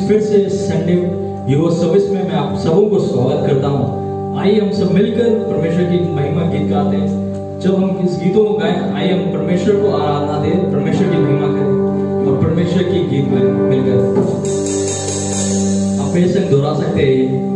फिर से संडे युवा सर्विस में मैं आप सबों को स्वागत करता हूँ। आइए हम सब मिलकर परमेश्वर की महिमा गीत गाते हैं। जब हम इस गीतों को गाएं, आइए हम परमेश्वर को आराधना दें, परमेश्वर की महिमा करें और परमेश्वर की गीत में मिलकर आप फिर से दोहरा सकते हैं।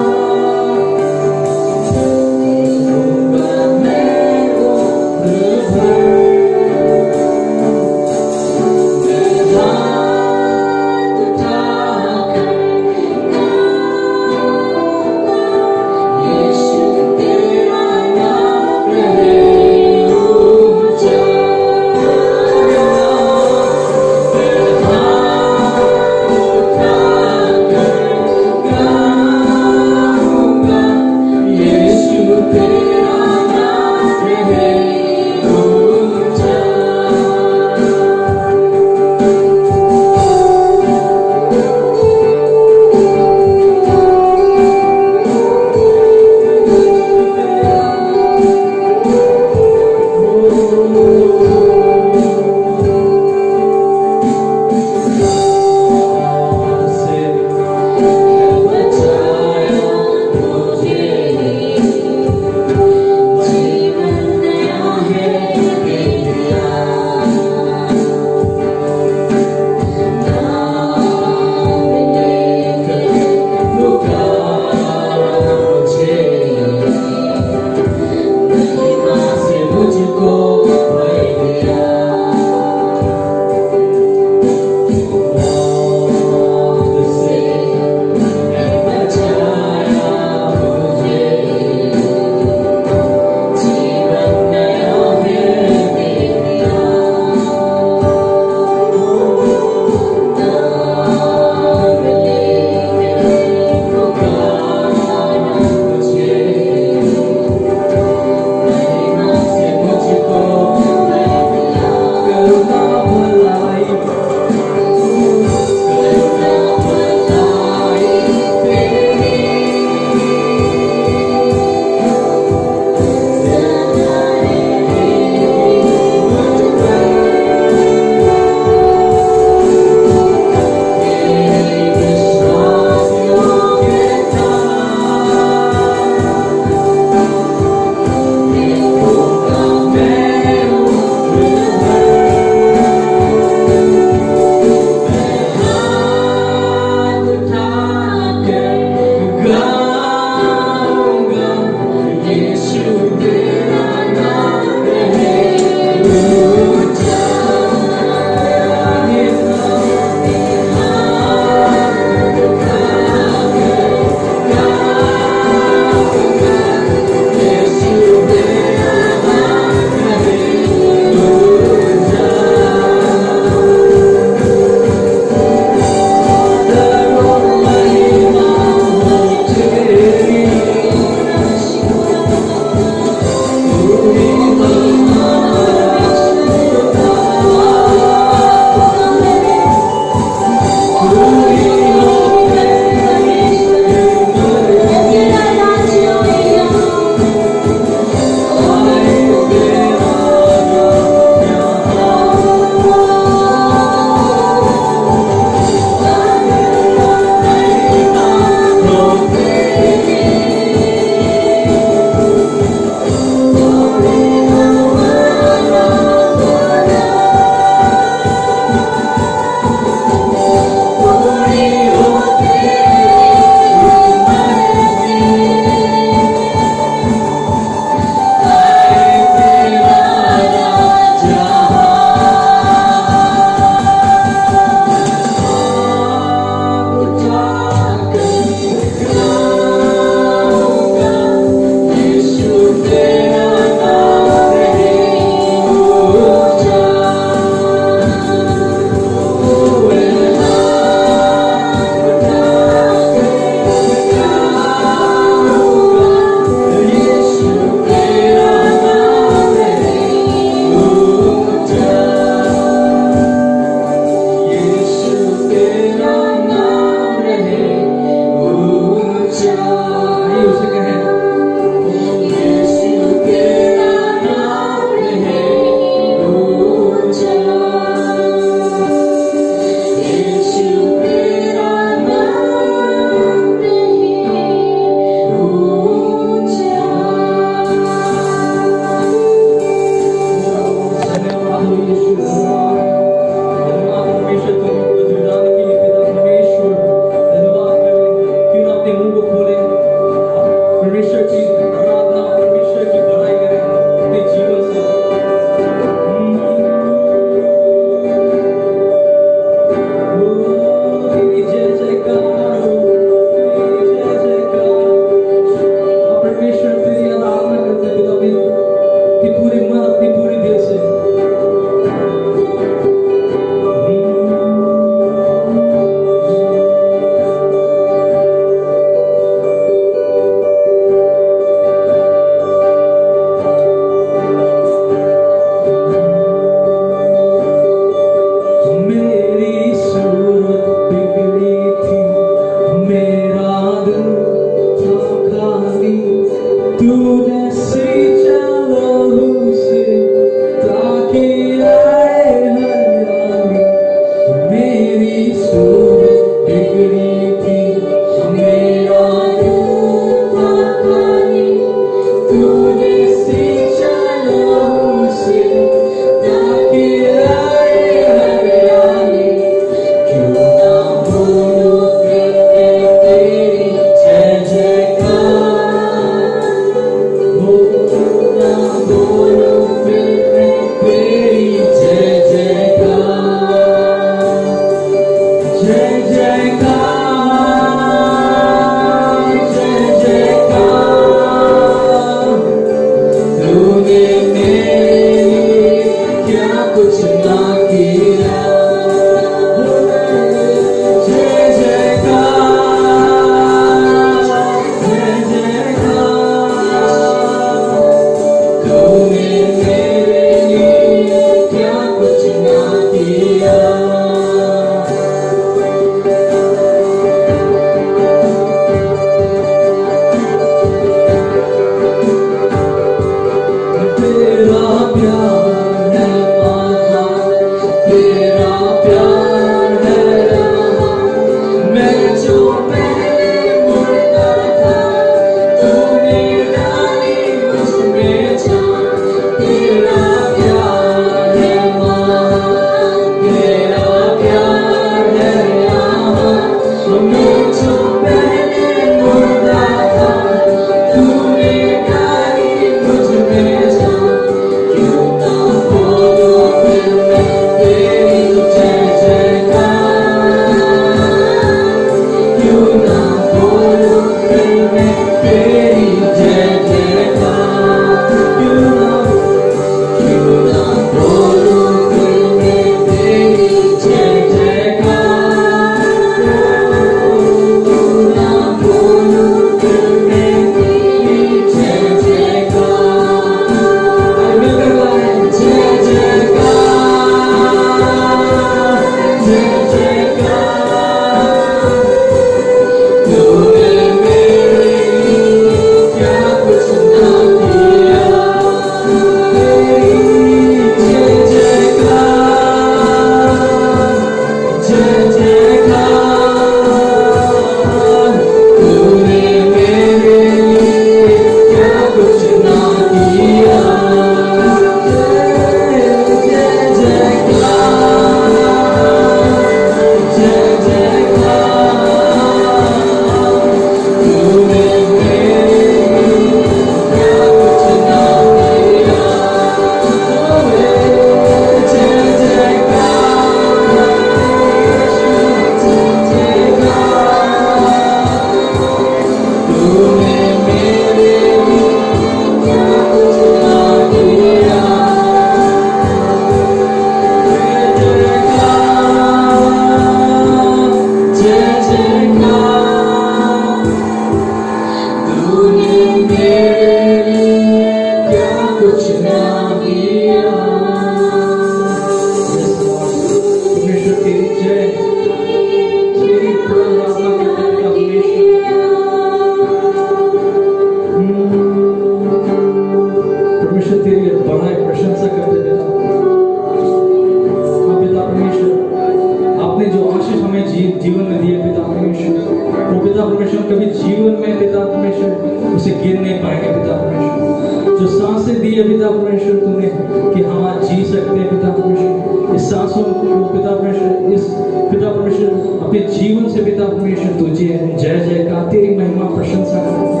परमेश्वर कभी जीवन में पिता परमेश्वर उसे गिर नहीं पाएंगे पिता परमेश्वर। जो सांसें दी है पिता परमेश्वर तूने कि हम आज जी सकते हैं पिता परमेश्वर, इस सांसों को पिता परमेश्वर, इस पिता परमेश्वर अपने जीवन से पिता परमेश्वर तुझे जय जयकार तेरी महिमा प्रशंसा करते हैं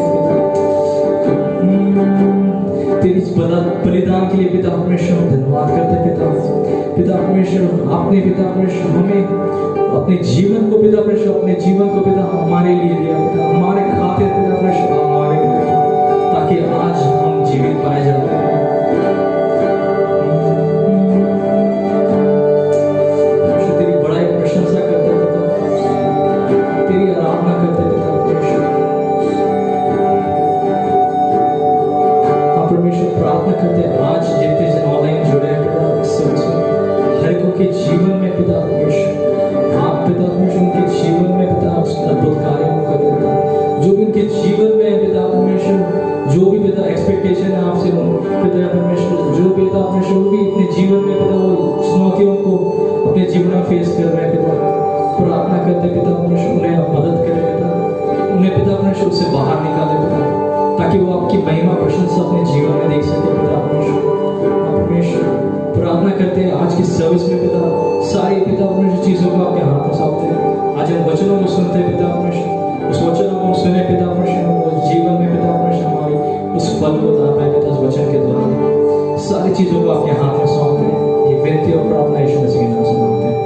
तेरी बलिदान के लिए पिता परमेश्वर धन्यवाद करते हैं पिता परमेश्वर। आपने पिता परमेश्वर हमें अपने जीवन को पिता परमेश्वर, अपने जीवन को पिता हमारे लिए दिया पिता, हमारे खातिर पिता परमेश्वर हमारे लिए, ताकि आज हम जीवित पाए जाते हैं। तेरी बड़ाई प्रशंसा करते पिता, तेरी आराधना करते पिता परमेश्वर। परमेश्वर प्रार्थना करते आज जितने जन ऑनलाइन जुड़े हैं पिता सर्विस में, हर एक के जीवन में पिता परमेश्वर आप पिता परमेश्वर उनके जीवन में पिता अद्भुत कार्यों को कर देता, जो भी उनके जीवन में पिता परमेश्वर जो भी पिता एक्सपेक्टेशन है आपसे पिता परमेश्वर, जो पिता परमेश्वर भी अपने जीवन में पिता वो चुनौतियों को अपने जीवन में फेस कर रहे हैं पिता, प्रार्थना करते पिता परमेश्वर उन्हें मदद करे पिता, उन्हें पिता परमेश्वर उससे बाहर निकाले पिता, ताकि वो आपकी महिमा प्रशंसा अपने जीवन में देख सके पिता परमेश्वर। प्रार्थना करते हैं आज की सर्विस में पिता सारी पिता परमेश्वर चीजों को आपके हाथ में सौंपते हैं। आज हम वचनों को सुनते हैं पिता परमेश्वर, उस वचनों को सुने पिता परमेश्वर, उस जीवन में पिता परमेश्वर हमारी उस फल को ला पाए पिता, उस वचन के द्वारा सारी चीजों को आपके हाथ में सौंपते हैं। ये विनती और प्रार्थना यीशु मसीह के नाम से मांगते हैं,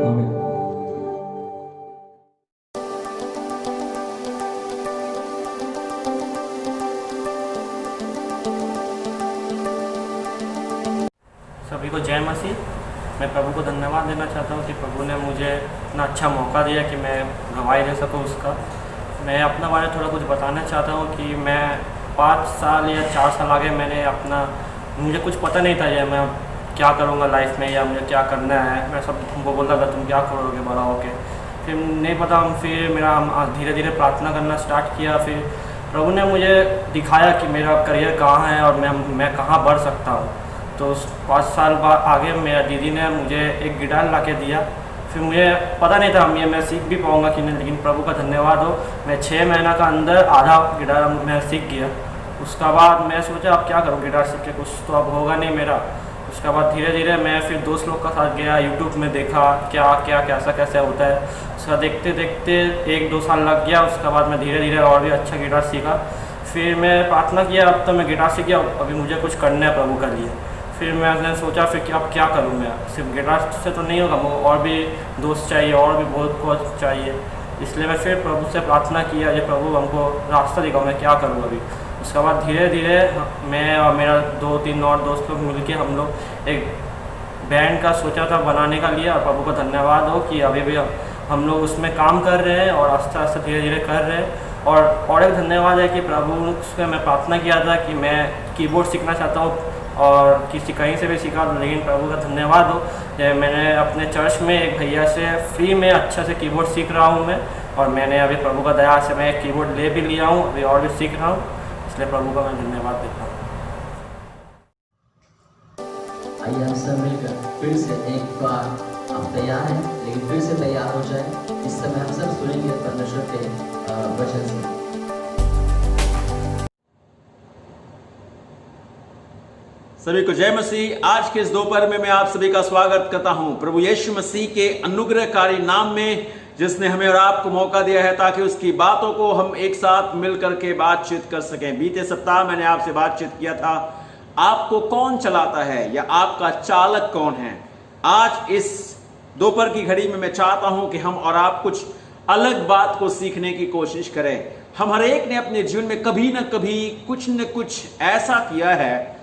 आमीन। सभी को जय मसीह। मैं प्रभु को धन्यवाद देना चाहता हूँ कि प्रभु ने मुझे इतना अच्छा मौका दिया कि मैं गवाही दे सकूँ उसका। मैं अपना बारे में थोड़ा कुछ बताना चाहता हूँ कि मैं 5 साल या 4 साल आगे मैंने अपना, मुझे कुछ पता नहीं था मैं क्या करूँगा लाइफ में या मुझे क्या करना है। मैं सब वो बोलता था तुम क्या करोगे बड़ा होके, फिर नहीं पता। फिर मेरा धीरे धीरे प्रार्थना करना स्टार्ट किया, फिर प्रभु ने मुझे दिखाया कि मेरा करियर कहाँ है और मैं कहाँ बढ़ सकता हूँ। तो 5 साल बाद आगे मेरा दीदी ने मुझे एक गिटार ला के दिया। फिर मुझे पता नहीं था मैं सीख भी पाऊँगा कि नहीं, लेकिन प्रभु का धन्यवाद हो मैं 6 महीना का अंदर आधा गिटार मैं सीख गया। उसका बाद मैं सोचा अब क्या करूँ गिटार सीख के, कुछ तो अब होगा नहीं मेरा। उसके बाद धीरे धीरे मैं फिर दोस्त लोग का साथ गया, यूट्यूब में देखा क्या क्या कैसा होता है। उसका देखते देखते 1-2 साल लग गया। उसके बाद मैं धीरे धीरे और भी अच्छा गिटार सीखा। फिर मैं प्रार्थना किया, अब तो मैं गिटार सीख गया, अभी मुझे कुछ करना है प्रभु का लिए। फिर मैंने सोचा फिर कि अब क्या करूँ मैं, सिर्फ गिटार से तो नहीं होगा, और भी दोस्त चाहिए और भी बहुत कुछ चाहिए। इसलिए मैं फिर प्रभु से प्रार्थना किया ये प्रभु हमको रास्ता दिखाओ, मैं क्या करूँ अभी। उसके बाद धीरे धीरे मैं और मेरा 2-3 और दोस्त लोग मिलके हम लोग एक बैंड का सोचा था बनाने का लिए, और प्रभु का धन्यवाद हो कि अभी भी हम लोग उसमें काम कर रहे हैं और आस्ते आस्ते धीरे धीरे कर रहे हैं। और एक धन्यवाद है कि प्रभु से मैं प्रार्थना किया था कि मैं कीबोर्ड सीखना चाहता हूँ और किसी कहीं से भी सीखा, लेकिन प्रभु का धन्यवाद हो मैंने अपने चर्च में एक भैया से फ्री में अच्छा से कीबोर्ड सीख रहा हूँ मैं। और मैंने अभी प्रभु का दया से मैं एक कीबोर्ड ले भी लिया हूँ, अभी और भी सीख रहा हूँ, इसलिए प्रभु का मैं धन्यवाद देता हूँ। आइए हम सब मिलकर फिर से एक बार, आप तैयार हैं लेकिन फिर से तैयार हो जाए। इस समय हम सब सुनेंगे परमेश्वर के वचन से। सभी को जय मसीह। आज के इस दोपहर में मैं आप सभी का स्वागत करता हूं प्रभु यीशु मसीह के अनुग्रहकारी नाम में, जिसने हमें और आपको मौका दिया है ताकि उसकी बातों को हम एक साथ मिलकर के बातचीत कर सकें। बीते सप्ताह मैंने आपसे बातचीत किया था, आपको कौन चलाता है या आपका चालक कौन है। आज इस दोपहर की घड़ी में मैं चाहता हूं कि हम और आप कुछ अलग बात को सीखने की कोशिश करें। हम हर एक ने अपने जीवन में कभी ना कभी कुछ न कुछ ऐसा किया है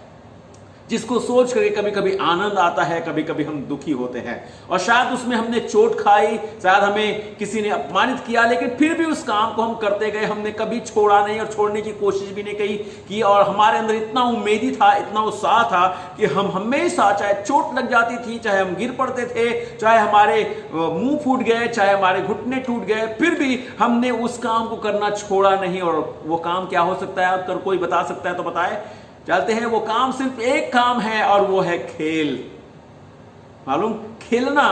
जिसको सोच करके कभी कभी आनंद आता है, कभी कभी हम दुखी होते हैं। और शायद उसमें हमने चोट खाई, शायद हमें किसी ने अपमानित किया, लेकिन फिर भी उस काम को हम करते गए, हमने कभी छोड़ा नहीं और छोड़ने की कोशिश भी नहीं की। और हमारे अंदर इतना उम्मीदी था, इतना उत्साह था कि हम हमेशा, चाहे चोट लग जाती थी, चाहे हम गिर पड़ते थे, चाहे हमारे मुंह फूट गए, चाहे हमारे घुटने टूट गए, फिर भी हमने उस काम को करना छोड़ा नहीं। और वो काम क्या हो सकता है, अगर कोई बता सकता है तो बताए। चलते हैं, वो काम सिर्फ एक काम है और वो है खेल। मालूम, खेलना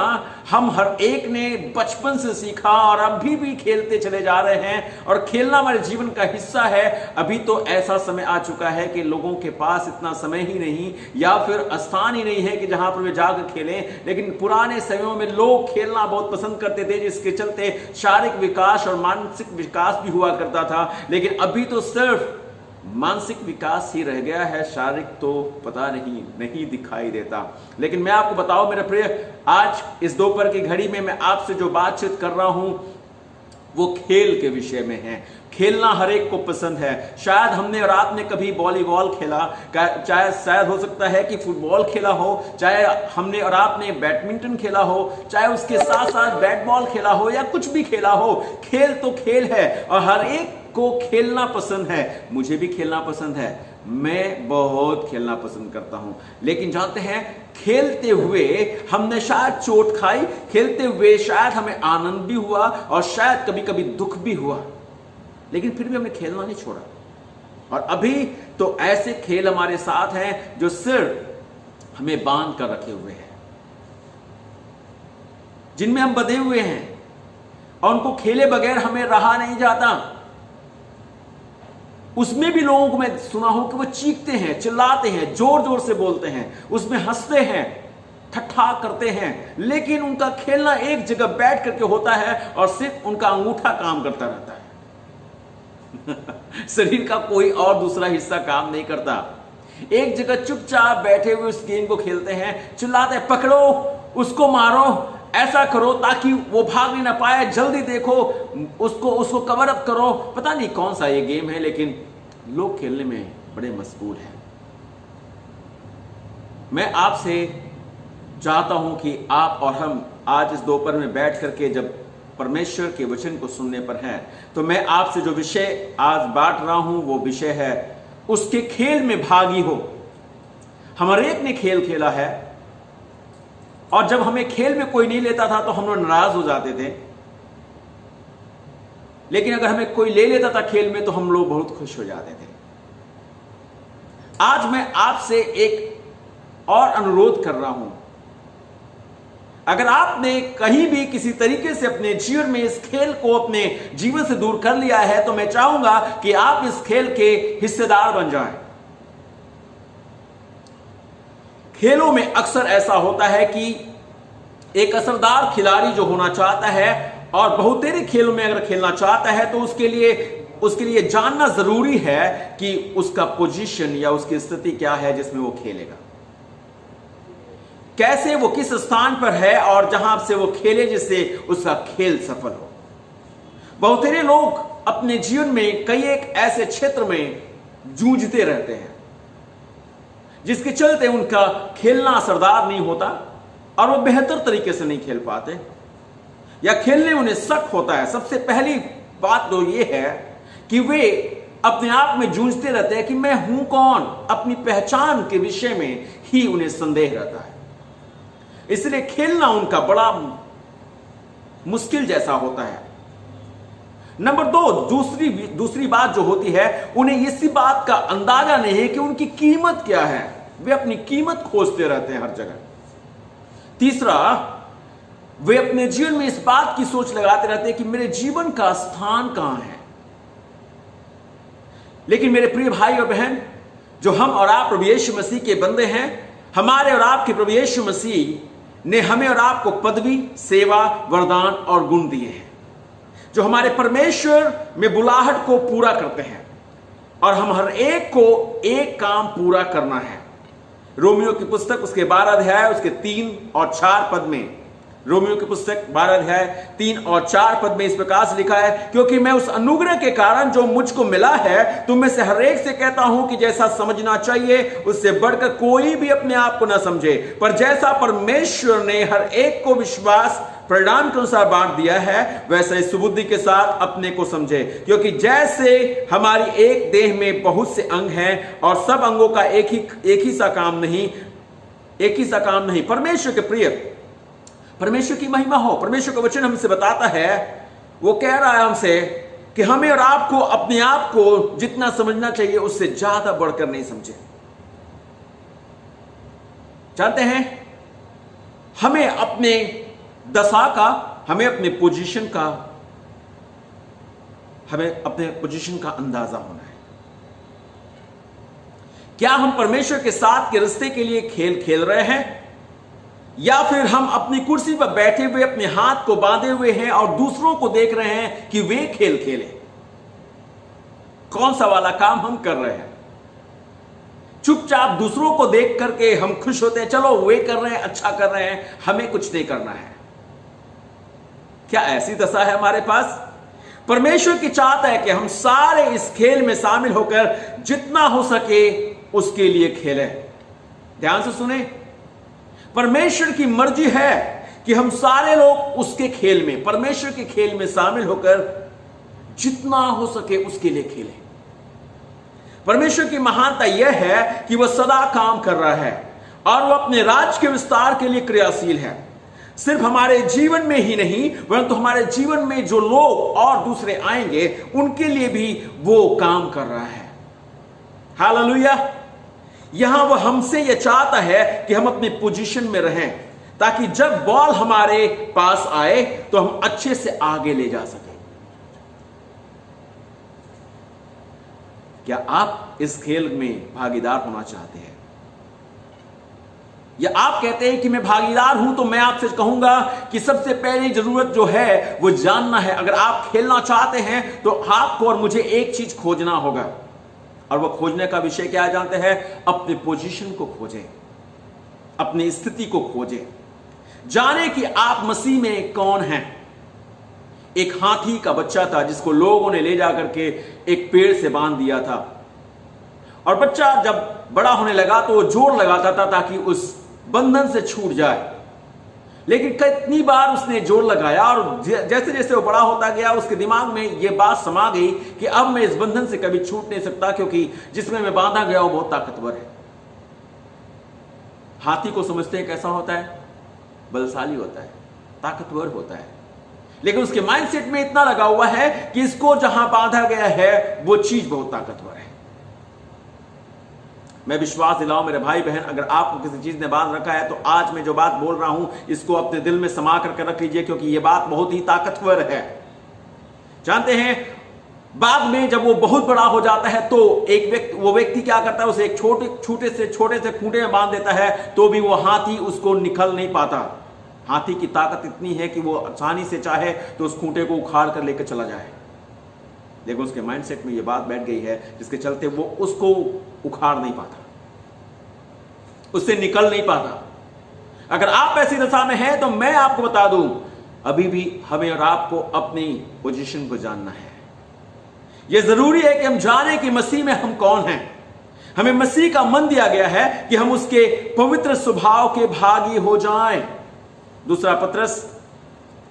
हम हर एक ने बचपन से सीखा और अभी भी खेलते चले जा रहे हैं और खेलना हमारे जीवन का हिस्सा है। अभी तो ऐसा समय आ चुका है कि लोगों के पास इतना समय ही नहीं या फिर स्थान ही नहीं है कि जहां पर वे जाकर खेलें। लेकिन पुराने समयों में लोग खेलना बहुत पसंद करते थे, जिसके चलते शारीरिक विकास और मानसिक विकास भी हुआ करता था। लेकिन अभी तो सिर्फ मानसिक विकास ही रह गया है, शारीरिक तो पता नहीं दिखाई देता। लेकिन मैं आपको बताऊं मेरे प्रिय, आज इस दोपहर की घड़ी में मैं आपसे जो बातचीत कर रहा हूं वो खेल के विषय में है। खेलना हर एक को पसंद है। शायद हमने और आपने कभी वॉलीबॉल खेला, चाहे शायद हो सकता है कि फुटबॉल खेला हो, चाहे हमने और आपने बैडमिंटन खेला हो, चाहे उसके साथ साथ बैट बॉल खेला हो या कुछ भी खेला हो। खेल तो खेल है और हर एक को खेलना पसंद है। मुझे भी खेलना पसंद है, मैं बहुत खेलना पसंद करता हूं। लेकिन जानते हैं, खेलते हुए हमने शायद चोट खाई, खेलते हुए शायद हमें आनंद भी हुआ और शायद कभी कभी दुख भी हुआ, लेकिन फिर भी हमने खेलना नहीं छोड़ा। और अभी तो ऐसे खेल हमारे साथ हैं जो सिर्फ हमें बांध कर रखे हुए हैं, जिनमें हम बंधे हुए हैं और उनको खेले बगैर हमें रहा नहीं जाता। उसमें भी लोगों को मैं सुना हूं कि वो चीखते हैं, चिल्लाते हैं, जोर जोर से बोलते हैं, उसमें हंसते हैं, ठट्ठा करते हैं, लेकिन उनका खेलना एक जगह बैठ करके होता है और सिर्फ उनका अंगूठा काम करता रहता है। शरीर का कोई और दूसरा हिस्सा काम नहीं करता। एक जगह चुपचाप बैठे हुए उस गेम को खेलते हैं, चिल्लाते हैं, पकड़ो उसको, मारो, ऐसा करो ताकि वो भाग नहीं ना पाए, जल्दी देखो, उसको कवर अप करो। पता नहीं कौन सा ये गेम है, लेकिन लोग खेलने में बड़े मशगूल हैं। मैं आपसे चाहता हूं कि आप और हम आज इस दोपहर में बैठ करके जब परमेश्वर के वचन को सुनने पर हैं, तो मैं आपसे जो विषय आज बांट रहा हूं वो विषय है उसके खेल में भागी हो। हम हर एक ने खेल खेला है और जब हमें खेल में कोई नहीं लेता था तो हम लोग नाराज हो जाते थे, लेकिन अगर हमें कोई ले लेता था खेल में तो हम लोग बहुत खुश हो जाते थे। आज मैं आपसे एक और अनुरोध कर रहा हूं, अगर आपने कहीं भी किसी tariके से अपने जीवन में इस खेल को अपने जीवन से दूर कर लिया है, तो मैं चाहूंगा कि आप इस खेल के हिस्सेदार बन जाएं। खेलों में अक्सर ऐसा होता है कि एक असरदार खिलाड़ी जो होना चाहता है और बहुतेरे खेलों में अगर खेलना चाहता है, तो उसके लिए जानना जरूरी है कि उसका पोजीशन या उसकी स्थिति क्या है जिसमें वो खेलेगा, कैसे वो किस स्थान पर है और जहां से वो खेले जिससे उसका खेल सफल हो। बहुतेरे लोग अपने जीवन में कई एक ऐसे क्षेत्र में जूझते रहते हैं जिसके चलते उनका खेलना असरदार नहीं होता और वो बेहतर तरीके से नहीं खेल पाते या खेलने उन्हें शक होता है। सबसे पहली बात तो ये है कि वे अपने आप में जूझते रहते हैं कि मैं हूं कौन। अपनी पहचान के विषय में ही उन्हें संदेह रहता है, इसलिए खेलना उनका बड़ा मुश्किल जैसा होता है। नंबर दो, दूसरी बात जो होती है, उन्हें इसी बात का अंदाजा नहीं है कि उनकी कीमत क्या है। वे अपनी कीमत खोजते रहते हैं हर जगह। तीसरा, वे अपने जीवन में इस बात की सोच लगाते रहते हैं कि मेरे जीवन का स्थान कहां है। लेकिन मेरे प्रिय भाई और बहन, जो हम और आप प्रभु यीशु मसीह के बंदे हैं, हमारे और आपके प्रभु यीशु मसीह ने हमें और आपको पदवी, सेवा, वरदान और गुण दिए हैं जो हमारे परमेश्वर में बुलाहट को पूरा करते हैं, और हम हर एक को एक काम पूरा करना है। रोमियो की पुस्तक उसके 12 अध्याय उसके 3 और 4 पद में, रोमियो की पुस्तक 12 अध्याय 3 और 4 पद में इस प्रकार से लिखा है, क्योंकि मैं उस अनुग्रह के कारण जो मुझको मिला है तुम में से हर एक से कहता हूं कि जैसा समझना चाहिए उससे बढ़कर कोई भी अपने आप को ना समझे, पर जैसा परमेश्वर ने हर एक को विश्वास परिणाम के अनुसार बांट दिया है, वैसा इस सुबुद्धि के साथ अपने को समझे। क्योंकि जैसे हमारी एक देह में बहुत से अंग हैं और सब अंगों का एक ही सा काम नहीं, परमेश्वर के प्रिय, परमेश्वर की महिमा हो। परमेश्वर का वचन हमसे बताता है, वो कह रहा है हमसे कि हमें और आपको अपने आप को जितना समझना चाहिए उससे ज्यादा बढ़कर नहीं समझे। जानते हैं, हमें अपने दशा का, हमें अपने पोजीशन का अंदाजा होना है। क्या हम परमेश्वर के साथ के रिश्ते के लिए खेल खेल रहे हैं, या फिर हम अपनी कुर्सी पर बैठे हुए अपने हाथ को बांधे हुए हैं और दूसरों को देख रहे हैं कि वे खेल खेले? कौन सा वाला काम हम कर रहे हैं? चुपचाप दूसरों को देख करके हम खुश होते हैं, चलो वे कर रहे हैं, अच्छा कर रहे हैं, हमें कुछ नहीं करना है। क्या ऐसी दशा है हमारे पास? परमेश्वर की चाहता है कि हम सारे इस खेल में शामिल होकर जितना हो सके उसके लिए खेलें। ध्यान से सुने, परमेश्वर की मर्जी है कि हम सारे लोग उसके खेल में, परमेश्वर के खेल में शामिल होकर जितना हो सके उसके लिए खेलें। परमेश्वर की महानता यह है कि वह सदा काम कर रहा है और वह अपने राज्य के विस्तार के लिए क्रियाशील है। सिर्फ हमारे जीवन में ही नहीं, परंतु हमारे जीवन में जो लोग और दूसरे आएंगे उनके लिए भी वो काम कर रहा है। हालेलुया। यहां वह हमसे यह चाहता है कि हम अपनी पोजीशन में रहें, ताकि जब बॉल हमारे पास आए तो हम अच्छे से आगे ले जा सकें। क्या आप इस खेल में भागीदार होना चाहते हैं, या आप कहते हैं कि मैं भागीदार हूं? तो मैं आपसे कहूंगा कि सबसे पहली जरूरत जो है वो जानना है। अगर आप खेलना चाहते हैं तो आपको और मुझे एक चीज खोजना होगा, और वह खोजने का विषय क्या है जानते हैं? अपने पोजीशन को खोजें, अपनी स्थिति को खोजें, जाने कि आप मसीह में कौन हैं। एक हाथी का बच्चा था जिसको लोगों ने ले जाकर के एक पेड़ से बांध दिया था, और बच्चा जब बड़ा होने लगा तो वो जोर लगाता था ताकि उस बंधन से छूट जाए। लेकिन कितनी बार उसने जोर लगाया, और जैसे जैसे वो बड़ा होता गया उसके दिमाग में ये बात समा गई कि अब मैं इस बंधन से कभी छूट नहीं सकता, क्योंकि जिसमें मैं बांधा गया वो बहुत ताकतवर है। हाथी को समझते हैं कैसा होता है? बलशाली होता है, ताकतवर होता है, लेकिन उसके माइंडसेट में इतना लगा हुआ है कि इसको जहां बांधा गया है वो चीज बहुत ताकतवर है। मैं विश्वास दिलाऊं मेरे भाई बहन, अगर आपको किसी चीज ने बांध रखा है तो आज मैं जो बात बोल रहा हूं इसको अपने दिल में समा करके रख लीजिए, क्योंकि यह बात बहुत ही ताकतवर है। जानते हैं, बाद में जब वो बहुत बड़ा हो जाता है तो वो व्यक्ति क्या करता है? उसे एक छोटे से खूंटे में बांध देता है, तो भी वो हाथी उसको निकल नहीं पाता। हाथी की ताकत इतनी है कि वो आसानी से चाहे तो उस खूंटे को उखाड़ कर लेकर चला जाए, लेकिन उसके माइंडसेट में ये बात बैठ गई है जिसके चलते वो उसको उखाड़ नहीं पाता, उससे निकल नहीं पाता। अगर आप ऐसी दशा में हैं तो मैं आपको बता दूं, अभी भी हमें और आपको अपनी पोजीशन को जानना है। यह जरूरी है कि हम जाने कि मसीह में हम कौन हैं। हमें मसीह का मन दिया गया है कि हम उसके पवित्र स्वभाव के भागी हो जाएं। दूसरा पत्रस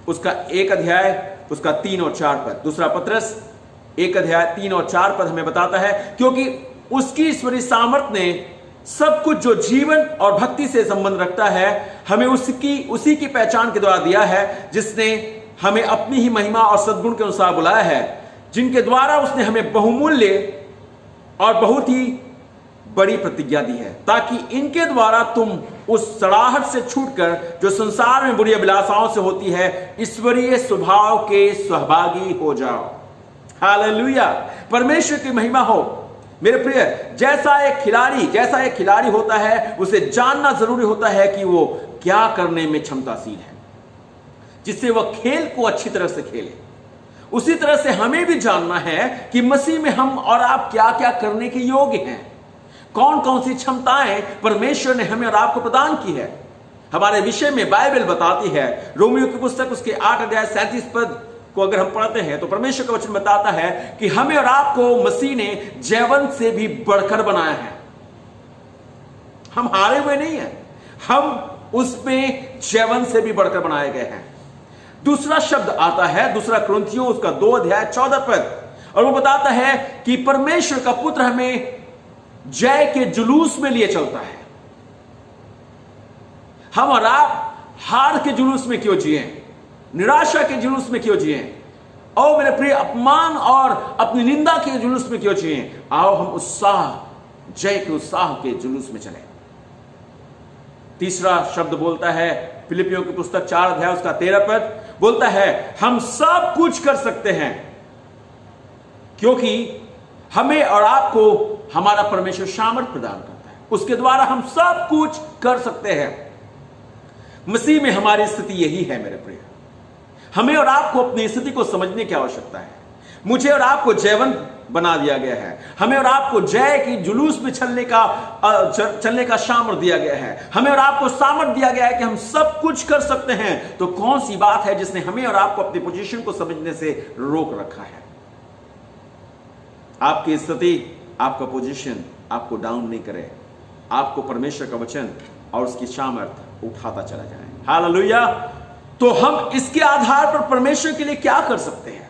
उसका 1 अध्याय उसका 3 और 4 पद, दूसरा पत्रस 1 अध्याय 3 और 4 पद हमें बताता है, क्योंकि उसकी ईश्वरीय सामर्थ ने सब कुछ जो जीवन और भक्ति से संबंध रखता है हमें उसी की पहचान के द्वारा दिया है, जिसने हमें अपनी ही महिमा और सद्गुण के अनुसार बुलाया है, जिनके द्वारा उसने हमें बहुमूल्य और बहुत ही बड़ी प्रतिज्ञा दी है, ताकि इनके द्वारा तुम उस सड़ाहट से छूटकर जो संसार में बुरी अभिलाषाओं से होती है, ईश्वरीय स्वभाव के सहभागी हो जाओ। हालेलुया, परमेश्वर की महिमा हो। मेरे प्रिय, जैसा एक खिलाड़ी होता है, उसे जानना जरूरी होता है कि वो क्या करने में क्षमताशील है, जिससे वह खेल को अच्छी तरह से खेले। उसी तरह से हमें भी जानना है कि मसीह में हम और आप क्या क्या करने के योग्य हैं, कौन कौन सी क्षमताएं परमेश्वर ने हमें और आपको प्रदान की है। हमारे विषय में बाइबल बताती है, रोमियो की पुस्तक उसके 8 अध्याय 37 पद को अगर हम पढ़ते हैं तो परमेश्वर का वचन बताता है कि हमें और आपको मसीह ने जयवंत से भी बढ़कर बनाया है। हम हारे हुए नहीं हैं, हम उसमें जयवंत से भी बढ़कर बनाए गए हैं। दूसरा शब्द आता है दूसरा कुरिन्थियों उसका 2 अध्याय 14 पद, और वो बताता है कि परमेश्वर का पुत्र हमें जय के जुलूस में लिए चलता है। हम और आप हार के जुलूस में क्यों जिए, निराशा के जुलूस में क्यों जिए, और मेरे प्रिय अपमान और अपनी निंदा के जुलूस में क्यों जिए। आओ हम जय के उत्साह के जुलूस में चले। तीसरा शब्द बोलता है, फिलिपियों की पुस्तक 4 अध्याय उसका 13 पद बोलता है, हम सब कुछ कर सकते हैं क्योंकि हमें और आपको हमारा परमेश्वर सामर्थ प्रदान करता है। उसके द्वारा हम सब कुछ कर सकते हैं। मसीह में हमारी स्थिति यही है मेरे प्रिय। हमें और आपको अपनी स्थिति को समझने की आवश्यकता है। मुझे और आपको जयवंत बना दिया गया है। हमें और आपको जय की जुलूस में चलने का सामर्थ दिया गया है। हमें और आपको सामर्थ दिया गया है कि हम सब कुछ कर सकते हैं। तो कौन सी बात है जिसने हमें और आपको अपनी पोजीशन को समझने से रोक रखा है? आपकी स्थिति, आपका पोजीशन आपको डाउन नहीं करे। आपको परमेश्वर का वचन और उसकी सामर्थ उठाता चला जाए। हालेलुया। तो हम इसके आधार पर परमेश्वर के लिए क्या कर सकते हैं?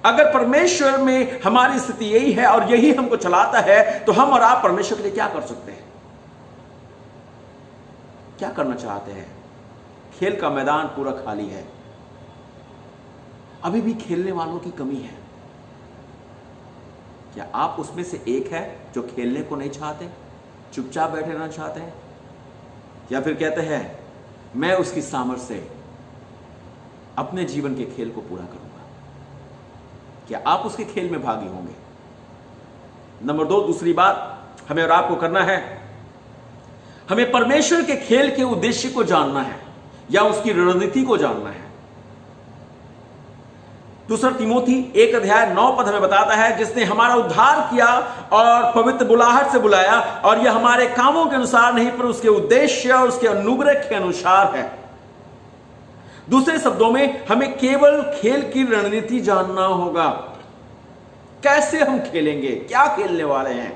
अगर परमेश्वर में हमारी स्थिति यही है और यही हमको चलाता है, तो हम और आप परमेश्वर के लिए क्या कर सकते हैं? क्या करना चाहते हैं? खेल का मैदान पूरा खाली है। अभी भी खेलने वालों की कमी है। क्या आप उसमें से एक है जो खेलने को नहीं चाहते, चुपचाप बैठे रहना चाहते हैं, या फिर कहते हैं मैं उसकी सामर्थ्य से अपने जीवन के खेल को पूरा करूंगा? क्या आप उसके खेल में भागी होंगे? नंबर 2, दूसरी बात हमें और आपको करना है, हमें परमेश्वर के खेल के उद्देश्य को जानना है या उसकी रणनीति को जानना है। दूसरा तिमोथी 1 अध्याय 9 पद हमें बताता है, जिसने हमारा उद्धार किया और पवित्र बुलाहट से बुलाया, और यह हमारे कामों के अनुसार नहीं पर उसके उद्देश्य और उसके अनुग्रह के अनुसार है। दूसरे शब्दों में हमें केवल खेल की रणनीति जानना होगा। कैसे हम खेलेंगे, क्या खेलने वाले हैं।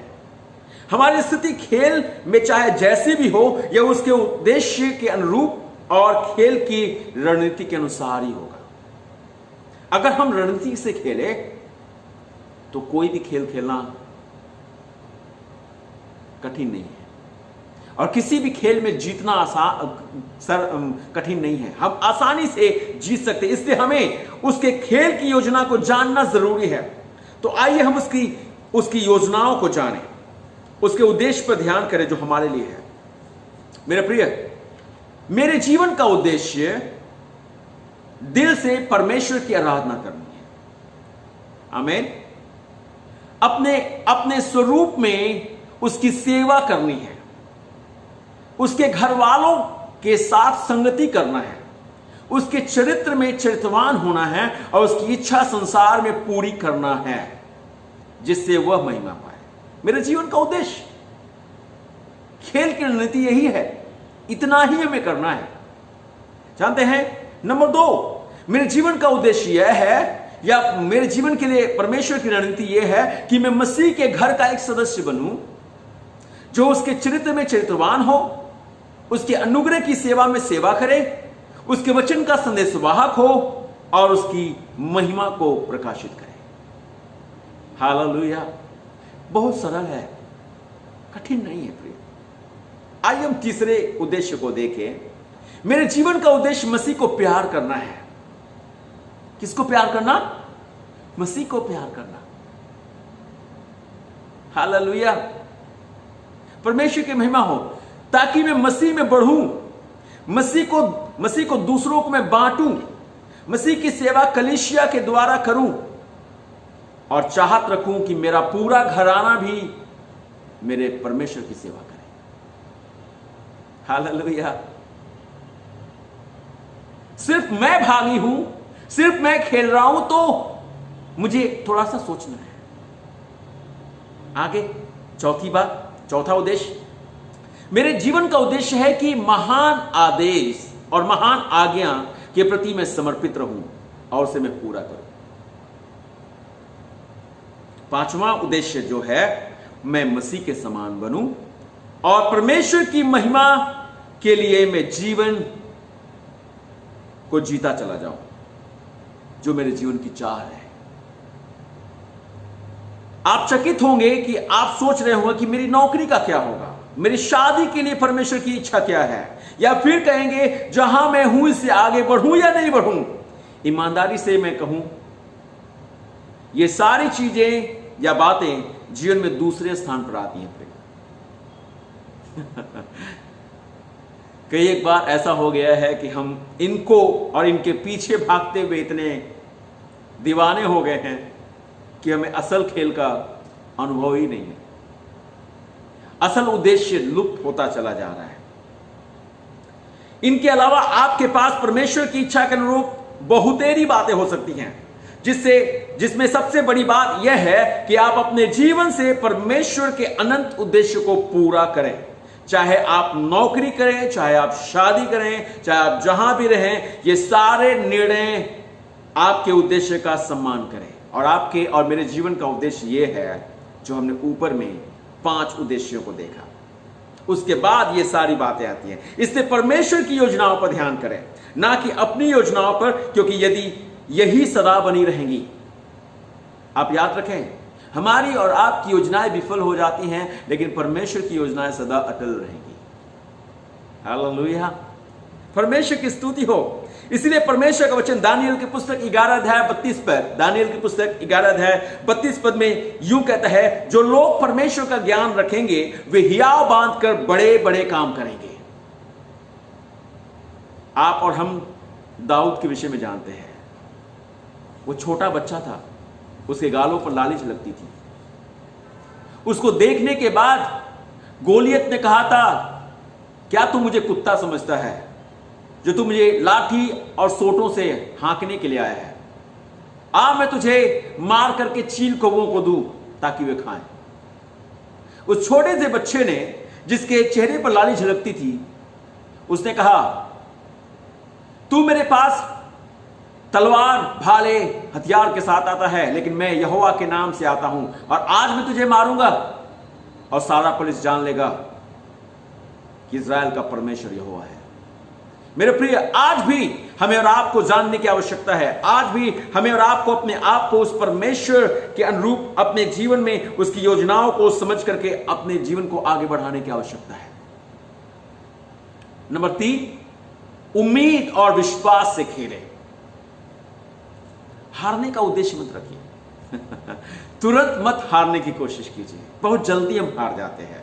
हमारी स्थिति खेल में चाहे जैसी भी हो, यह उसके उद्देश्य के अनुरूप और खेल की रणनीति के अनुसार ही होगा। अगर हम रणनीति से खेले तो कोई भी खेल खेलना कठिन नहीं है, और किसी भी खेल में जीतना कठिन नहीं है। हम आसानी से जीत सकते हैं। इसलिए हमें उसके खेल की योजना को जानना जरूरी है। तो आइए हम उसकी योजनाओं को जानें, उसके उद्देश्य पर ध्यान करें जो हमारे लिए है। मेरे प्रिय, मेरे जीवन का उद्देश्य दिल से परमेश्वर की आराधना करनी है। आमीन। अपने स्वरूप में उसकी सेवा करनी है, उसके घर वालों के साथ संगति करना है, उसके चरित्र में चरित्रवान होना है, और उसकी इच्छा संसार में पूरी करना है जिससे वह महिमा पाए। मेरे जीवन का उद्देश्य, खेल की रणनीति यही है। इतना ही हमें करना है। जानते हैं, नंबर 2, मेरे जीवन का उद्देश्य यह है, या मेरे जीवन के लिए परमेश्वर की रणनीति यह है कि मैं मसीह के घर का एक सदस्य बनूं, जो उसके चरित्र में चरित्रवान हो, उसके अनुग्रह की सेवा में सेवा करे, उसके वचन का संदेशवाहक हो और उसकी महिमा को प्रकाशित करे। हालेलुया। बहुत सरल है, कठिन नहीं है प्रिय। आइए हम तीसरे उद्देश्य को देखें। मेरे जीवन का उद्देश्य मसीह को प्यार करना है। किसको प्यार करना? मसीह को प्यार करना। हालेलुया। परमेश्वर की महिमा हो, ताकि मैं मसीह में बढ़ूं, मसीह को दूसरों को मैं बांटूं, मसीह की सेवा कलीसिया के द्वारा करूं, और चाहत रखूं कि मेरा पूरा घराना भी मेरे परमेश्वर की सेवा करे। हालेलुया। सिर्फ मैं भागी हूं, सिर्फ मैं खेल रहा हूं, तो मुझे थोड़ा सा सोचना है। आगे चौथा उद्देश्य, मेरे जीवन का उद्देश्य है कि महान आदेश और महान आज्ञा के प्रति मैं समर्पित रहूं और उसे मैं पूरा करूं। 5वां उद्देश्य जो है, मैं मसीह के समान बनूं और परमेश्वर की महिमा के लिए मैं जीवन को जीता चला जाऊं, जो मेरे जीवन की चाह है। आप चकित होंगे कि आप सोच रहे होंगे कि मेरी नौकरी का क्या होगा, मेरी शादी के लिए परमेश्वर की इच्छा क्या है, या फिर कहेंगे जहां मैं हूं इससे आगे बढ़ूं या नहीं बढ़ूं। ईमानदारी से मैं कहूं, ये सारी चीजें या बातें जीवन में दूसरे स्थान पर आती हैं। कई एक बार ऐसा हो गया है कि हम इनको और इनके पीछे भागते हुए इतने दीवाने हो गए हैं कि हमें असल खेल का अनुभव ही नहीं है। असल उद्देश्य लुप्त होता चला जा रहा है। इनके अलावा आपके पास परमेश्वर की इच्छा के अनुरूप बहुतेरी बातें हो सकती हैं, जिसमें सबसे बड़ी बात यह है कि आप अपने जीवन से परमेश्वर के अनंत उद्देश्य को पूरा करें। चाहे आप नौकरी करें, चाहे आप शादी करें, चाहे आप जहां भी रहें, ये सारे निर्णय आपके उद्देश्य का सम्मान करें। और आपके और मेरे जीवन का उद्देश्य यह है जो हमने ऊपर में 5 उद्देश्यों को देखा। उसके बाद ये सारी बातें आती हैं। इसलिए परमेश्वर की योजनाओं पर ध्यान करें, ना कि अपनी योजनाओं पर, क्योंकि यदि यही सदा बनी रहेंगी, आप याद रखें, हमारी और आपकी योजनाएं विफल हो जाती हैं, लेकिन परमेश्वर की योजनाएं सदा अटल रहेंगी। हालेलुया, परमेश्वर की स्तुति हो। इसलिए परमेश्वर का वचन दानियल की पुस्तक 11 अध्याय 32 पद, दानियल की पुस्तक 11 अध्याय 32 पद में यूं कहता है, जो लोग परमेश्वर का ज्ञान रखेंगे वे हियाव बांधकर बड़े बड़े काम करेंगे। आप और हम दाऊद के विषय में जानते हैं। वो छोटा बच्चा था, उसके गालों पर लाली झलकती थी। उसको देखने के बाद गोलियत ने कहा था, क्या तू मुझे कुत्ता समझता है जो तू मुझे लाठी और सोटों से हाँकने के लिए आया है? आ, मैं तुझे मार करके चील कौवों को दूं ताकि वे खाएं। उस छोटे से बच्चे ने, जिसके चेहरे पर लाली झलकती थी, उसने कहा, तू मेरे पास तलवार, भाले, हथियार के साथ आता है, लेकिन मैं यहोवा के नाम से आता हूं और आज मैं तुझे मारूंगा और सारा पुलिस जान लेगा कि इज़राइल का परमेश्वर यहोवा है। मेरे प्रिय, आज भी हमें और आपको जानने की आवश्यकता है। आज भी हमें और आपको अपने आप को उस परमेश्वर के अनुरूप अपने जीवन में उसकी योजनाओं को समझ करके अपने जीवन को आगे बढ़ाने की आवश्यकता है। नंबर 3, उम्मीद और विश्वास से खेलें। हारने का उद्देश्य मत रखिए। तुरंत मत हारने की कोशिश कीजिए। बहुत जल्दी हम हार जाते हैं,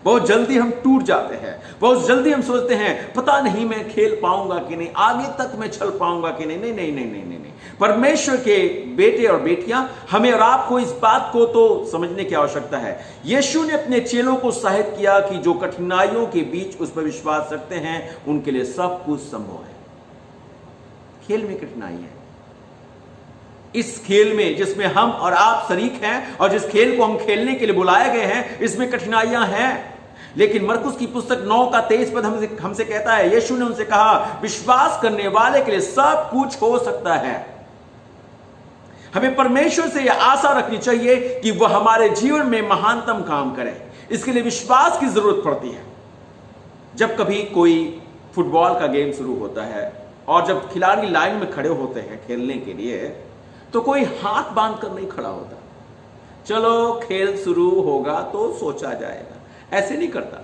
बहुत जल्दी हम टूट जाते हैं, बहुत जल्दी हम सोचते हैं पता नहीं मैं खेल पाऊंगा कि नहीं, आगे तक मैं चल पाऊंगा कि नहीं। नहीं नहीं नहीं नहीं नहीं नहीं। परमेश्वर के बेटे और बेटियां, हमें और आपको इस बात को तो समझने की आवश्यकता है। यीशु ने अपने चेलों को उत्साहित किया कि जो कठिनाइयों के बीच उस पर विश्वास रखते हैं उनके लिए सब कुछ संभव है। खेल में कठिनाई है। इस खेल में जिसमें हम और आप शरीक हैं और जिस खेल को हम खेलने के लिए बुलाए गए हैं, इसमें कठिनाइयां हैं। लेकिन मरकुस की पुस्तक 9 का 23 पद हमसे कहता है, यीशु ने उनसे कहा, विश्वास करने वाले के लिए सब कुछ हो सकता है। हमें परमेश्वर से यह आशा रखनी चाहिए कि वह हमारे जीवन में महानतम काम करे। इसके लिए विश्वास की जरूरत पड़ती है। जब कभी कोई फुटबॉल का गेम शुरू होता है और जब खिलाड़ी लाइन में खड़े होते हैं खेलने के लिए, तो कोई हाथ बांधकर नहीं खड़ा होता, चलो खेल शुरू होगा तो सोचा जाएगा। ऐसे नहीं करता।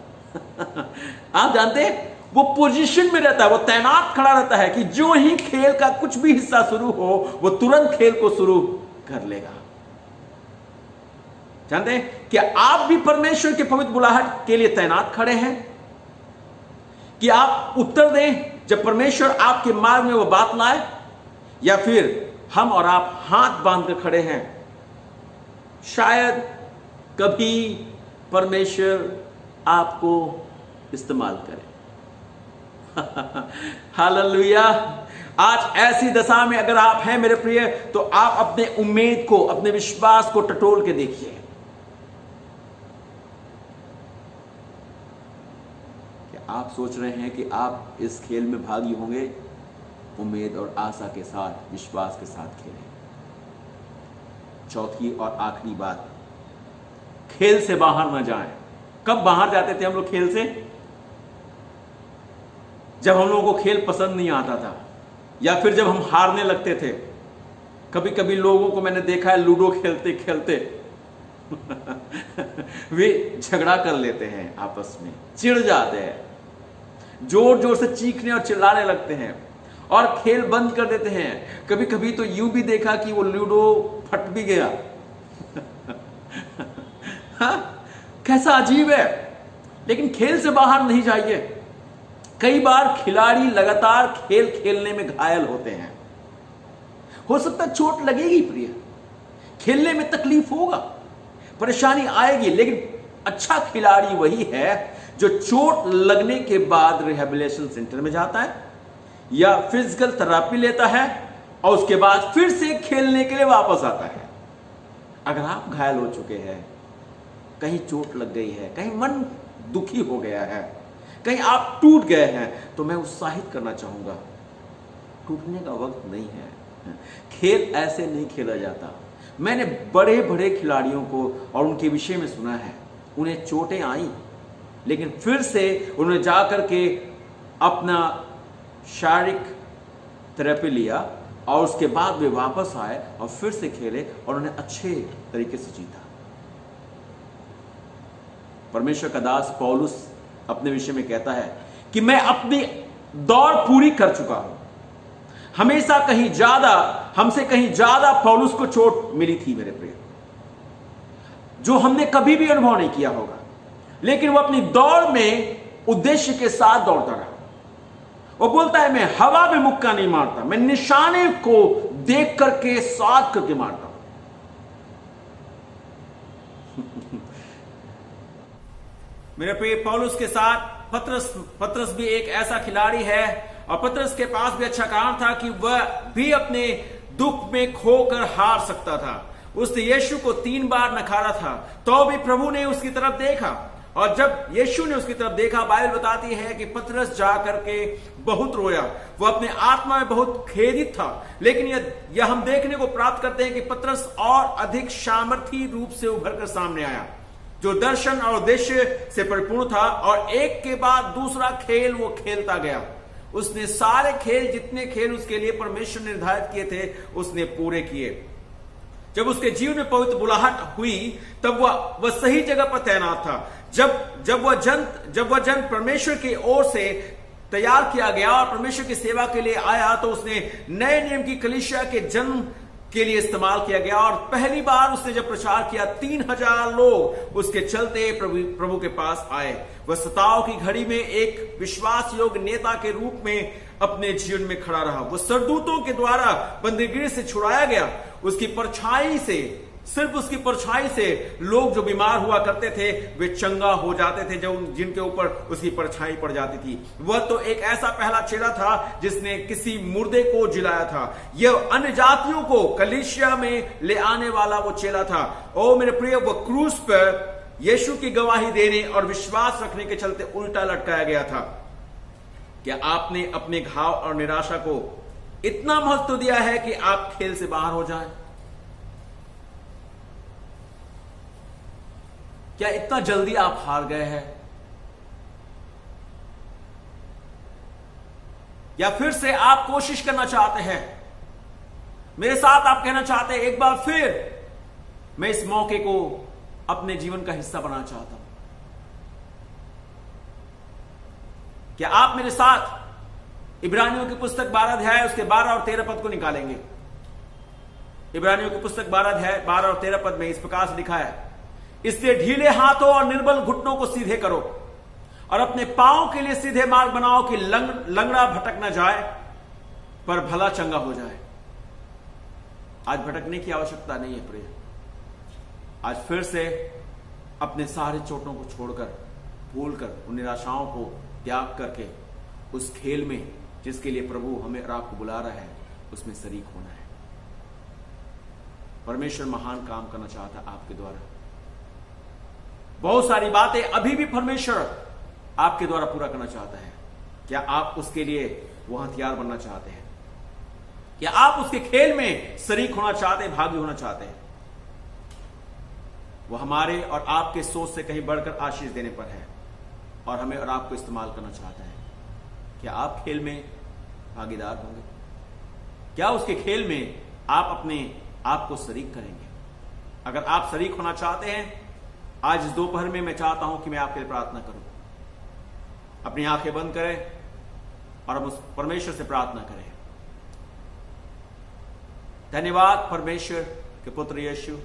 आप जानते हैं, वो पोजीशन में रहता है, वो तैनात खड़ा रहता है कि जो ही खेल का कुछ भी हिस्सा शुरू हो वो तुरंत खेल को शुरू कर लेगा। जानते हैं कि आप भी परमेश्वर के पवित्र बुलाहट के लिए तैनात खड़े हैं कि आप उत्तर दें जब परमेश्वर आपके मार्ग में वो बात लाए, या फिर हम और आप हाथ बांध कर खड़े हैं। शायद कभी परमेश्वर आपको इस्तेमाल करे। हालेलुया। आज ऐसी दशा में अगर आप हैं मेरे प्रिय, तो आप अपने उम्मीद को, अपने विश्वास को टटोल के देखिए। क्या आप सोच रहे हैं कि आप इस खेल में भागी होंगे? उम्मीद और आशा के साथ, विश्वास के साथ खेलें। चौथी और आखिरी बात, खेल से बाहर न जाएं। कब बाहर जाते थे हम लोग खेल से? जब हम लोगों को खेल पसंद नहीं आता था, या फिर जब हम हारने लगते थे। कभी कभी लोगों को मैंने देखा है लूडो खेलते खेलते वे झगड़ा कर लेते हैं, आपस में चिढ़ जाते हैं, जोर जोर से चीखने और चिल्लाने लगते हैं और खेल बंद कर देते हैं। कभी कभी तो यूं भी देखा कि वो लूडो फट भी गया। हाँ, कैसा अजीब है। लेकिन खेल से बाहर नहीं जाइए। कई बार खिलाड़ी लगातार खेल खेलने में घायल होते हैं। हो सकता है चोट लगेगी प्रिय, खेलने में तकलीफ होगा, परेशानी आएगी, लेकिन अच्छा खिलाड़ी वही है जो चोट लगने के बाद रिहैबिलिटेशन सेंटर में जाता है या फिजिकल थेरेपी लेता है और उसके बाद फिर से खेलने के लिए वापस आता है। अगर आप घायल हो चुके हैं, कहीं चोट लग गई है, कहीं मन दुखी हो गया है, कहीं आप टूट गए हैं, तो मैं उत्साहित करना चाहूंगा, टूटने का वक्त नहीं है। खेल ऐसे नहीं खेला जाता। मैंने बड़े बड़े खिलाड़ियों को और उनके विषय में सुना है, उन्हें चोटें आई लेकिन फिर से उन्होंने जाकर के अपना शारीरिक थेरेपी लिया और उसके बाद वे वापस आए और फिर से खेले और उन्हें अच्छे तरीके से जीता। परमेश्वर का दास पौलुस अपने विषय में कहता है कि मैं अपनी दौड़ पूरी कर चुका हूं। हमेशा हमसे कहीं ज्यादा पौलुस को चोट मिली थी मेरे प्रिय, जो हमने कभी भी अनुभव नहीं किया होगा, लेकिन वो अपनी दौड़ में उद्देश्य के साथ दौड़ता रहा। वो बोलता है मैं हवा में मुक्का नहीं मारता, मैं निशाने को देख करके साथ करके मारता हूं। मेरे प्रिय, पौलुस के साथ पतरस भी एक ऐसा खिलाड़ी है और पतरस के पास भी अच्छा कारण था कि वह भी अपने दुख में खोकर हार सकता था। उसने यीशु को 3 बार नकारा था, तो भी प्रभु ने उसकी तरफ देखा और जब यीशु ने उसकी तरफ देखा, बाइबल बताती है कि पतरस जाकर के बहुत रोया, वो अपने आत्मा में बहुत खेदित था। लेकिन यह हम देखने को प्राप्त करते हैं कि पतरस और अधिक सामर्थी रूप से उभर कर सामने आया, जो दर्शन और उद्देश्य से परिपूर्ण था और एक के बाद दूसरा खेल वो खेलता गया। उसने सारे खेल, जितने खेल उसके लिए परमेश्वर ने निर्धारित किए थे, उसने पूरे किए। जब उसके जीवन में पवित्र बुलाहट हुई तब वह सही जगह पर तैनात था। जब वह जन परमेश्वर की ओर से तैयार किया गया और परमेश्वर की सेवा के लिए आया, तो उसने नए नियम की कलीसिया के जन्म के लिए इस्तेमाल किया गया और पहली बार उसने जब प्रचार किया 3000 लोग उसके चलते प्रभु के पास आए। वह सताव की घड़ी में एक विश्वास योग्य नेता के रूप में अपने जीवन में खड़ा रहा। वह सरदूतों के द्वारा बंदीगृह से छुड़ाया गया। उसकी परछाई से, सिर्फ उसकी परछाई से लोग जो बीमार हुआ करते थे वे चंगा हो जाते थे, जब जिनके ऊपर उसकी परछाई पड़ जाती थी। वह तो एक ऐसा पहला चेला था जिसने किसी मुर्दे को जिलाया था। यह अन्य जातियों को कलीसिया में ले आने वाला वो चेला था। ओ मेरे प्रिय, वह क्रूस पर यीशु की गवाही देने और विश्वास रखने के चलते उल्टा लटकाया गया था। क्या आपने अपने घाव और निराशा को इतना महत्व दिया है कि आप खेल से बाहर हो जाएं? क्या इतना जल्दी आप हार गए हैं? या फिर से आप कोशिश करना चाहते हैं? मेरे साथ आप कहना चाहते हैं, एक बार फिर मैं इस मौके को अपने जीवन का हिस्सा बनाना चाहता हूं। क्या आप मेरे साथ इब्रानियों की पुस्तक 12 अध्याय उसके 12 और 13 पद को निकालेंगे? इब्रानियों की पुस्तक 12 अध्याय 12 और 13 पद में इस प्रकार से लिखा है, इसलिए ढीले हाथों और निर्बल घुटनों को सीधे करो और अपने पांव के लिए सीधे मार्ग बनाओ कि लंगड़ा भटक न जाए पर भला चंगा हो जाए। आज भटकने की आवश्यकता नहीं है प्रिय। आज फिर से अपने सारे चोटों को छोड़कर, भूलकर, उन निराशाओं को त्याग करके उस खेल में जिसके लिए प्रभु हमें और आपको बुला रहा है, उसमें शरीक होना है। परमेश्वर महान काम करना चाहता है आपके द्वारा। बहुत सारी बातें अभी भी परमेश्वर आपके द्वारा पूरा करना चाहता है। क्या आप उसके लिए वो हथियार बनना चाहते हैं? क्या आप उसके खेल में शरीक होना चाहते हैं, भागी होना चाहते हैं? वो हमारे और आपके सोच से कहीं बढ़कर आशीष देने पर है और हमें और आपको इस्तेमाल करना चाहता है। क्या आप खेल में भागीदार होंगे? क्या उसके खेल में आप अपने आप को शरीक करेंगे? अगर आप शरीक होना चाहते हैं, आज इस दोपहर में मैं चाहता हूं कि मैं आपके लिए प्रार्थना करूं। अपनी आंखें बंद करें और हम उस परमेश्वर से प्रार्थना करें। धन्यवाद परमेश्वर के पुत्र यीशु,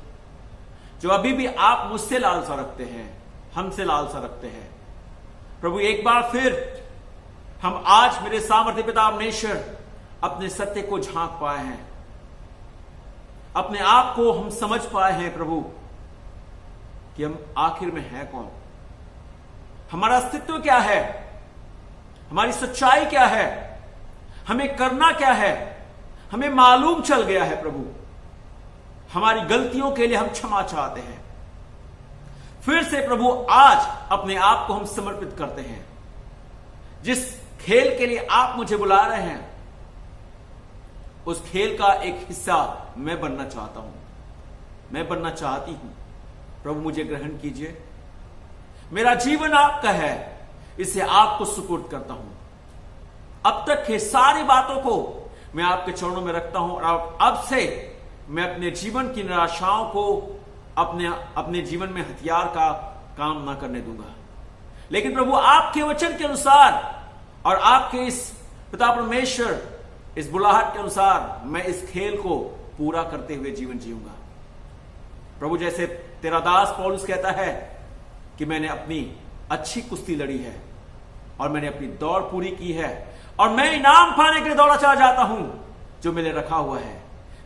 जो अभी भी आप मुझसे लालसा रखते हैं, हमसे लालसा रखते हैं। प्रभु, एक बार फिर हम आज मेरे सामर्थ्य पिता परमेश्वर अपने सत्य को झांक पाए हैं, अपने आप को हम समझ पाए हैं प्रभु कि हम आखिर में हैं कौन, हमारा अस्तित्व क्या है, हमारी सच्चाई क्या है, हमें करना क्या है, हमें मालूम चल गया है प्रभु। हमारी गलतियों के लिए हम क्षमा चाहते हैं। फिर से प्रभु आज अपने आप को हम समर्पित करते हैं। जिस खेल के लिए आप मुझे बुला रहे हैं उस खेल का एक हिस्सा मैं बनना चाहता हूं, मैं बनना चाहती हूं। प्रभु मुझे ग्रहण कीजिए। मेरा जीवन आपका है, इसे आपको सुपुर्द करता हूं। अब तक के सारी बातों को मैं आपके चरणों में रखता हूं और अब से मैं अपने जीवन की निराशाओं को अपने जीवन में हथियार का काम ना करने दूंगा, लेकिन प्रभु आपके वचन के अनुसार और आपके इस पिता परमेश्वर इस बुलाहट के अनुसार मैं इस खेल को पूरा करते हुए जीवन जीऊंगा। प्रभु जैसे तेरा दास पौलुस कहता है कि मैंने अपनी अच्छी कुश्ती लड़ी है और मैंने अपनी दौड़ पूरी की है और मैं इनाम पाने के लिए दौड़ा चला जाता हूं जो मेरे रखा हुआ है।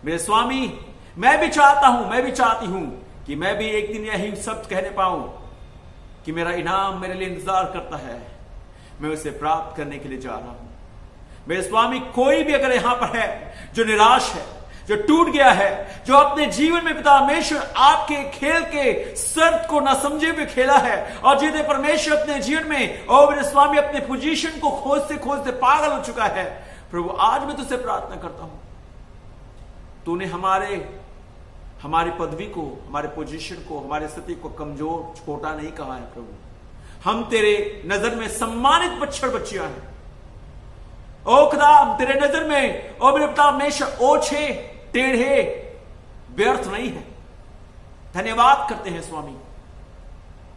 मेरे स्वामी, मैं भी चाहती हूं कि मैं भी एक दिन यही शब्द कहने पाऊं कि मेरा इनाम मेरे लिए इंतजार करता है, मैं उसे प्राप्त करने के लिए जा रहा हूं। मेरे स्वामी, कोई भी अगर यहां पर है जो निराश है, जो टूट गया है, जो अपने जीवन में पिता परमेश्वर आपके खेल के शर्त को ना समझे हुए खेला है और जिसे परमेश्वर अपने जीवन में और मेरे स्वामी अपने पोजीशन को खोजते खोजते पागल हो चुका है, प्रभु आज मैं तुझसे प्रार्थना करता हूं, तूने हमारी पदवी को, हमारे पोजीशन को, हमारे स्थिति को कमजोर छोटा नहीं कहा है प्रभु। हम तेरे नजर में सम्मानित बच्चड़ बच्चियां हैं। ओ खुदा, हम तेरे नजर में ओ मेरे पिता परमेश्वर ओछे टेढ़े व्यर्थ नहीं है। धन्यवाद करते हैं स्वामी,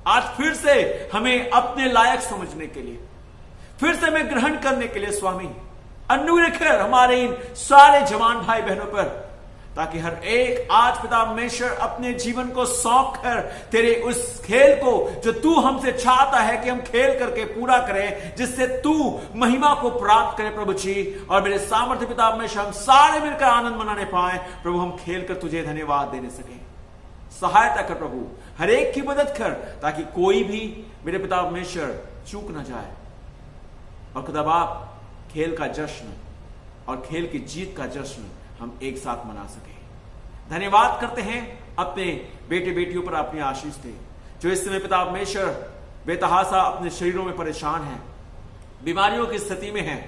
आज फिर से हमें अपने लायक समझने के लिए, फिर से हमें ग्रहण करने के लिए स्वामी अनुग्रह कर हमारे इन सारे जवान भाई बहनों पर, ताकि हर एक आज पिता परमेश्वर अपने जीवन को सौंप कर तेरे उस खेल को जो तू हमसे चाहता है कि हम खेल करके पूरा करें, जिससे तू महिमा को प्राप्त करें प्रभु जी, और मेरे सामर्थ्य पिता परमेश्वर हम सारे मिलकर आनंद मनाने पाए प्रभु। हम खेल कर तुझे धन्यवाद देने सके। सहायता कर प्रभु, हर एक की मदद कर ताकि कोई भी मेरे पिता परमेश्वर चूक ना जाए और खुदा बाप खेल का जश्न और खेल की जीत का जश्न हम एक साथ मना सके। धन्यवाद करते हैं अपने बेटे बेटियों पर अपनी आशीष दे जो इस समय पिता परमेश्वर बेतहासा अपने शरीरों में परेशान हैं, बीमारियों की स्थिति में हैं,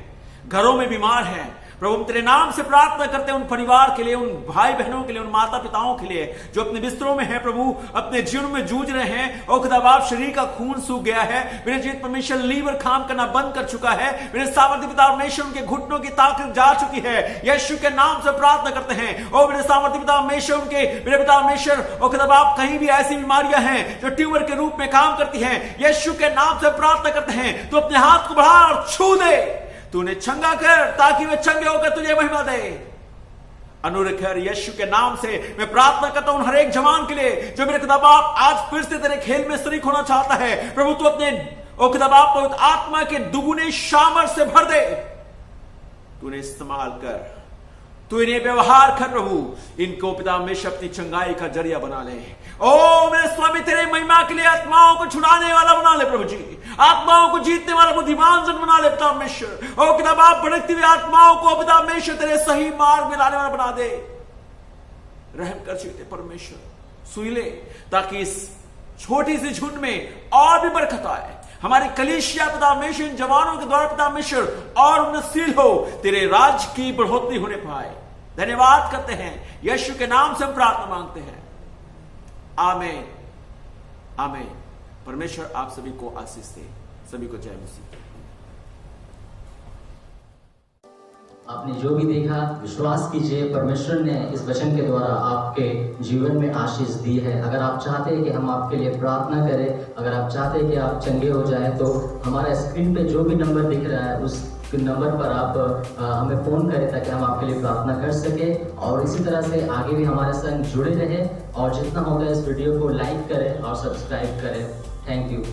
घरों में बीमार हैं। प्रभु हम तेरे नाम से प्रार्थना करते हैं उन परिवार के लिए, उन भाई बहनों के लिए, उन माता पिताओं के लिए जो अपने बिस्तरों में हैं प्रभु, अपने जीवन में जूझ रहे हैं। और खुदा बाप शरीर का खून सूख गया है, मेरे जीवित परमेश्वर लीवर काम करना बंद कर चुका है, मेरे सामर्थ्य पिता परमेश्वर उनके घुटनों की ताकत जा चुकी है। यीशु के नाम से प्रार्थना करते हैं और मेरे सामर्थ्य पिता परमेश्वर उनके मेरे पिता परमेश्वर और खुदा बाप कहीं भी ऐसी बीमारियां हैं जो ट्यूमर के रूप में काम करती हैं, यीशु के नाम से प्रार्थना करते हैं तो अपने हाथ को बढ़ा और छू दे, तूने चंगा कर ताकि वे चंगे होकर तुझे महिमा दे। अनुग्रह कर यीशु के नाम से मैं प्रार्थना करता हूं हर एक जवान के लिए जो मेरे खुदा बाप आज फिर से तेरे खेल में शरीक होना चाहता है। प्रभु तू अपने ओ खुदा बाप पवित्र आत्मा के दुगुने सामर्थ से भर दे, तूने इस्तेमाल कर, तू इन्हें व्यवहार कर प्रभु, इनको पिता हमेशा अपनी चंगाई का जरिया बना ले। ओ मेरे स्वामी तेरे महिमा के लिए आत्माओं को छुड़ाने वाला बना ले प्रभु जी, आत्माओं को जीतने वाला बुद्धिमान जन बना ले पिता परमेश्वर। ओ पिता बाप भटकती हुई आत्माओं को पिता परमेश्वर तेरे सही मार्ग में लाने वाला बना दे। रहम कर जीते परमेश्वर, सुई ले ताकि इस छोटी सी झुंड में और भी बरकत आए। हमारी कलीसिया पिता परमेश्वर इन जवानों के द्वारा पिता परमेश्वर और उन्नतशील हो, तेरे राज की बढ़ोतरी होने पाए। धन्यवाद करते हैं यीशु के नाम से हम प्रार्थना मांगते हैं, आमीन आमीन। परमेश्वर आप सभी को आशीष दे, सभी को जय मसीह। आपने जो भी देखा विश्वास कीजिए परमेश्वर ने इस वचन के द्वारा आपके जीवन में आशीष दी है। अगर आप चाहते हैं कि हम आपके लिए प्रार्थना करें, अगर आप चाहते हैं कि आप चंगे हो जाएं, तो हमारा स्क्रीन पे जो भी नंबर दिख रहा है उस नंबर पर आप हमें फ़ोन करें ताकि हम आपके लिए प्रार्थना कर सकें। और इसी तरह से आगे भी हमारे संग जुड़े रहें और जितना होगा इस वीडियो को लाइक करें और सब्सक्राइब करें। Thank you.